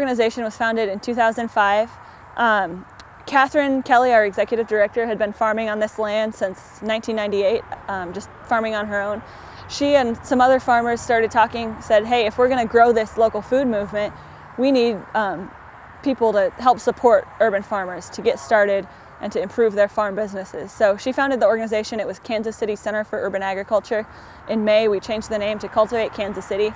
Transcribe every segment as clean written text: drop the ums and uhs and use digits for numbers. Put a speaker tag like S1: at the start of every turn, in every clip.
S1: organization was founded in 2005. Catherine Kelly, our executive director, had been farming on this land since 1998, just farming on her own. She and some other farmers started talking, said, hey, if we're going to grow this local food movement, we need people to help support urban farmers to get started and to improve their farm businesses. So she founded the organization. It was Kansas City Center for Urban Agriculture. In May, we changed the name to Cultivate Kansas City.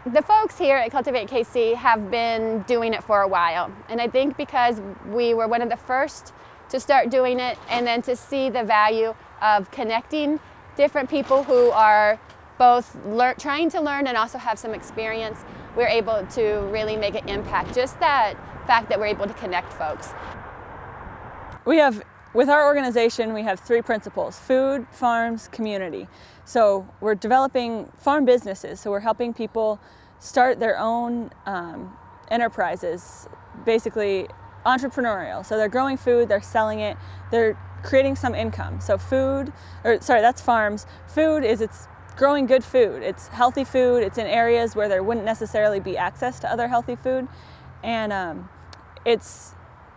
S2: The folks here at Cultivate KC have been doing it for a while, and I think because we were one of the first to start doing it, and then to see the value of connecting different people who are both trying to learn and also have some experience, we're able to really make an impact. Just that fact that we're able to connect folks.
S1: With our organization, we have 3 principles: food, farms, community. So we're developing farm businesses, so we're helping people start their own enterprises, basically entrepreneurial. So they're growing food, they're selling it, they're creating some income. So that's farms. Food is it's growing good food. It's healthy food. It's in areas where there wouldn't necessarily be access to other healthy food. And it's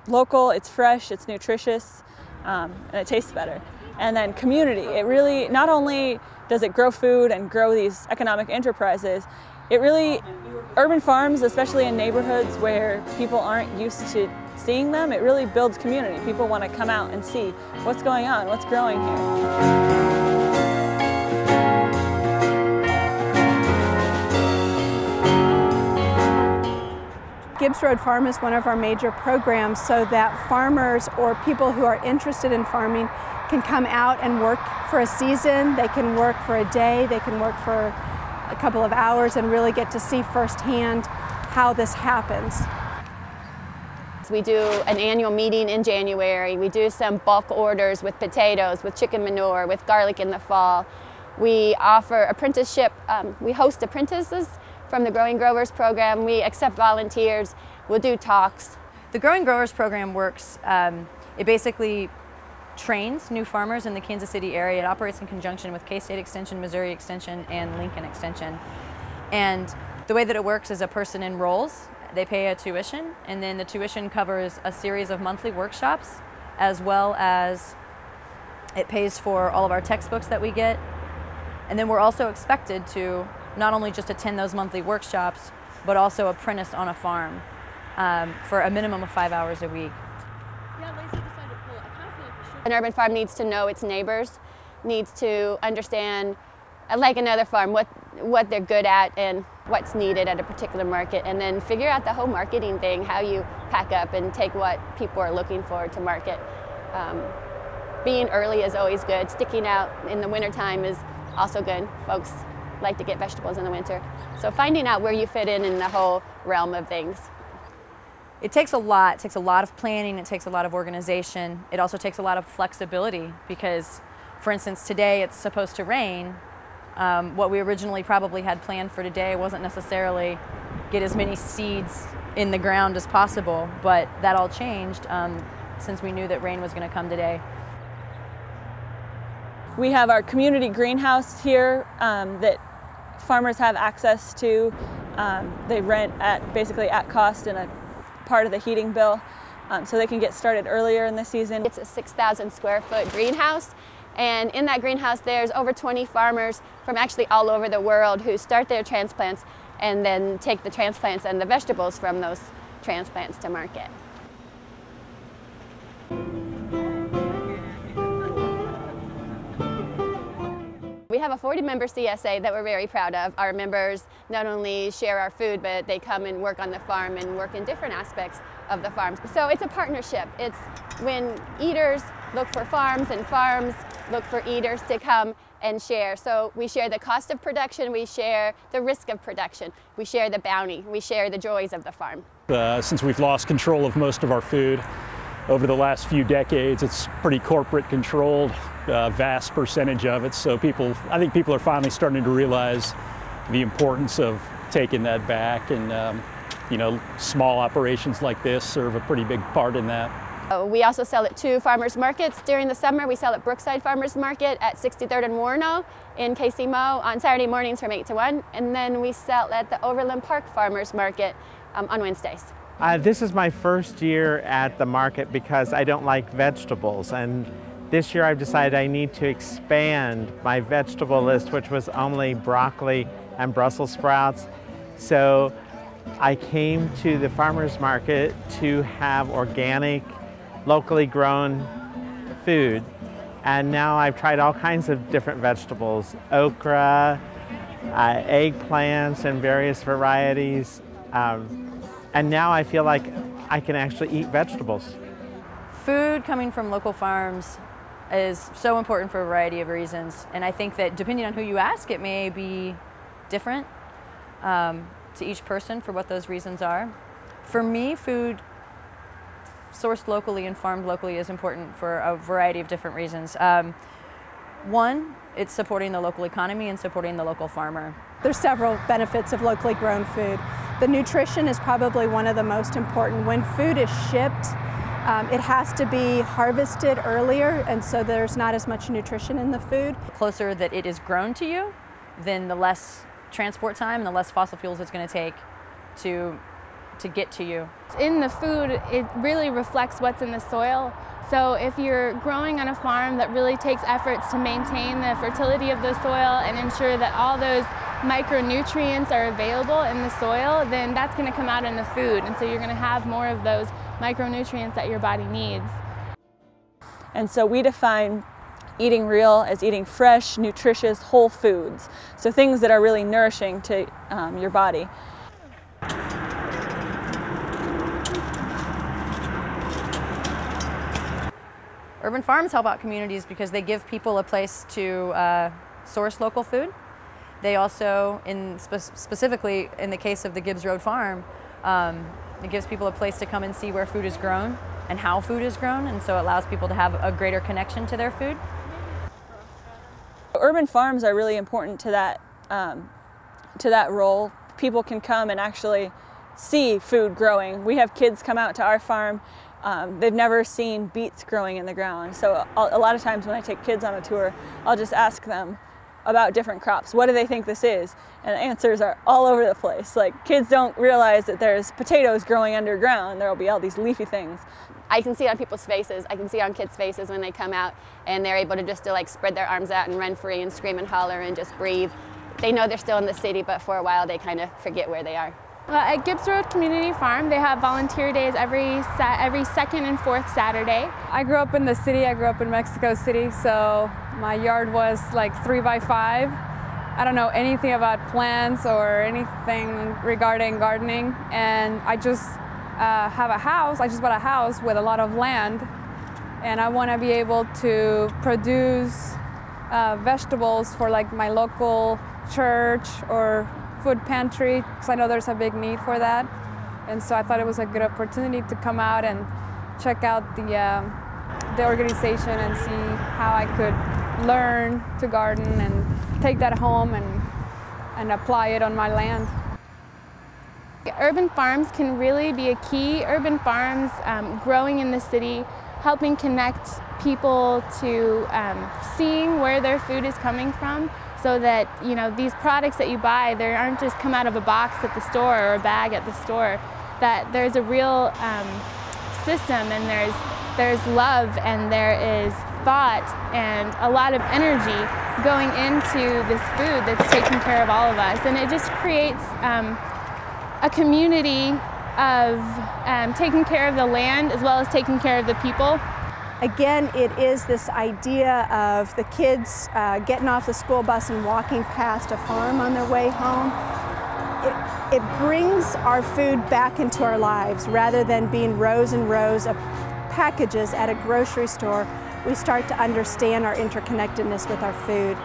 S1: local, it's fresh, it's nutritious, and it tastes better. And then community. It really, not only does it grow food and grow these economic enterprises, urban farms, especially in neighborhoods where people aren't used to seeing them, it really builds community. People want to come out and see what's going on, what's growing here.
S3: Gibbs Road Farm is one of our major programs so that farmers or people who are interested in farming can come out and work for a season. They can work for a day, they can work for a couple of hours and really get to see firsthand how this happens.
S2: We do an annual meeting in January. We do some bulk orders with potatoes, with chicken manure, with garlic in the fall. We offer apprenticeship. We host apprentices from the Growing Growers program. We accept volunteers. We'll do talks.
S4: The Growing Growers program works. It basically trains new farmers in the Kansas City area. It operates in conjunction with K-State Extension, Missouri Extension, and Lincoln Extension. And the way that it works is a person enrolls. They pay a tuition, and then the tuition covers a series of monthly workshops, as well as it pays for all of our textbooks that we get. And then we're also expected to not only just attend those monthly workshops, but also apprentice on a farm for a minimum of 5 hours a week.
S2: An urban farm needs to know its neighbors, needs to understand, like another farm, what they're good at and what's needed at a particular market, and then figure out the whole marketing thing, how you pack up and take what people are looking for to market. Being early is always good. Sticking out in the wintertime is also good. Folks like to get vegetables in the winter. So finding out where you fit in the whole realm of things.
S4: It takes a lot. It takes a lot of planning. It takes a lot of organization. It also takes a lot of flexibility because, for instance, today it's supposed to rain. What we originally probably had planned for today wasn't necessarily get as many seeds in the ground as possible, but that all changed since we knew that rain was going to come today.
S1: We have our community greenhouse here that farmers have access to. They rent basically at cost and a part of the heating bill, so they can get started earlier in the season.
S2: It's a 6,000 square foot greenhouse, and in that greenhouse there's over 20 farmers from actually all over the world who start their transplants and then take the transplants and the vegetables from those transplants to market. We have a 40-member CSA that we're very proud of. Our members not only share our food, but they come and work on the farm and work in different aspects of the farms. So it's a partnership. It's when eaters look for farms and farms look for eaters to come and share. So we share the cost of production, we share the risk of production, we share the bounty, we share the joys of the farm.
S5: Since we've lost control of most of our food over the last few decades, it's pretty corporate controlled. Vast percentage of it, so I think people are finally starting to realize the importance of taking that back, and you know, small operations like this serve a pretty big part in that.
S2: We also sell at 2 farmers markets during the summer. We sell at Brookside Farmers Market at 63rd and Warno in KCMO on Saturday mornings from 8 to 1. And then we sell at the Overland Park Farmers Market on Wednesdays.
S6: This is my first year at the market because I don't like vegetables. And this year I've decided I need to expand my vegetable list, which was only broccoli and Brussels sprouts. So I came to the farmers market to have organic, locally grown food. And now I've tried all kinds of different vegetables, okra, eggplants and various varieties. And now I feel like I can actually eat vegetables.
S4: Food coming from local farms is so important for a variety of reasons. And I think that depending on who you ask, it may be different to each person for what those reasons are. For me, food sourced locally and farmed locally is important for a variety of different reasons. One, it's supporting the local economy and supporting the local farmer.
S3: There's several benefits of locally grown food. The nutrition is probably one of the most important. When food is shipped, it has to be harvested earlier, and so there's not as much nutrition in the food.
S4: The closer that it is grown to you, then the less transport time and the less fossil fuels it's going to take to get to you.
S7: In the food, it really reflects what's in the soil. So if you're growing on a farm that really takes efforts to maintain the fertility of the soil and ensure that all those micronutrients are available in the soil, then that's going to come out in the food. And so you're going to have more of those micronutrients that your body needs.
S1: And so we define eating real as eating fresh, nutritious, whole foods. So things that are really nourishing to your body.
S4: Urban farms help out communities because they give people a place to source local food. They also, specifically in the case of the Gibbs Road Farm, it gives people a place to come and see where food is grown and how food is grown, and so it allows people to have a greater connection to their food.
S1: Urban farms are really important to that role. People can come and actually see food growing. We have kids come out to our farm. They've never seen beets growing in the ground. So a lot of times when I take kids on a tour, I'll just ask them about different crops. What do they think this is? And the answers are all over the place. Like, kids don't realize that there's potatoes growing underground. There'll be all these leafy things.
S2: I can see it on people's faces. I can see it on kids' faces when they come out and they're able to just like spread their arms out and run free and scream and holler and just breathe. They know they're still in the city, but for a while they kind of forget where they are.
S7: At Gibbs Road Community Farm, they have volunteer days every second and fourth Saturday.
S8: I grew up in the city. I grew up in Mexico City, so my yard was like 3x5. I don't know anything about plants or anything regarding gardening, and I just have a house. I just bought a house with a lot of land, and I want to be able to produce vegetables for like my local church or food pantry, because I know there's a big need for that. And so I thought it was a good opportunity to come out and check out the organization and see how I could learn to garden and take that home and apply it on my land.
S7: Urban farms can really be a key. Urban farms growing in the city, helping connect people to seeing where their food is coming from, so that, you know, these products that you buy, they aren't just come out of a box at the store or a bag at the store, that there's a real system, and there's love, and there is thought and a lot of energy going into this food that's taking care of all of us. And it just creates a community of taking care of the land as well as taking care of the people.
S3: Again, it is this idea of the kids getting off the school bus and walking past a farm on their way home. It brings our food back into our lives rather than being rows and rows of packages at a grocery store. We start to understand our interconnectedness with our food.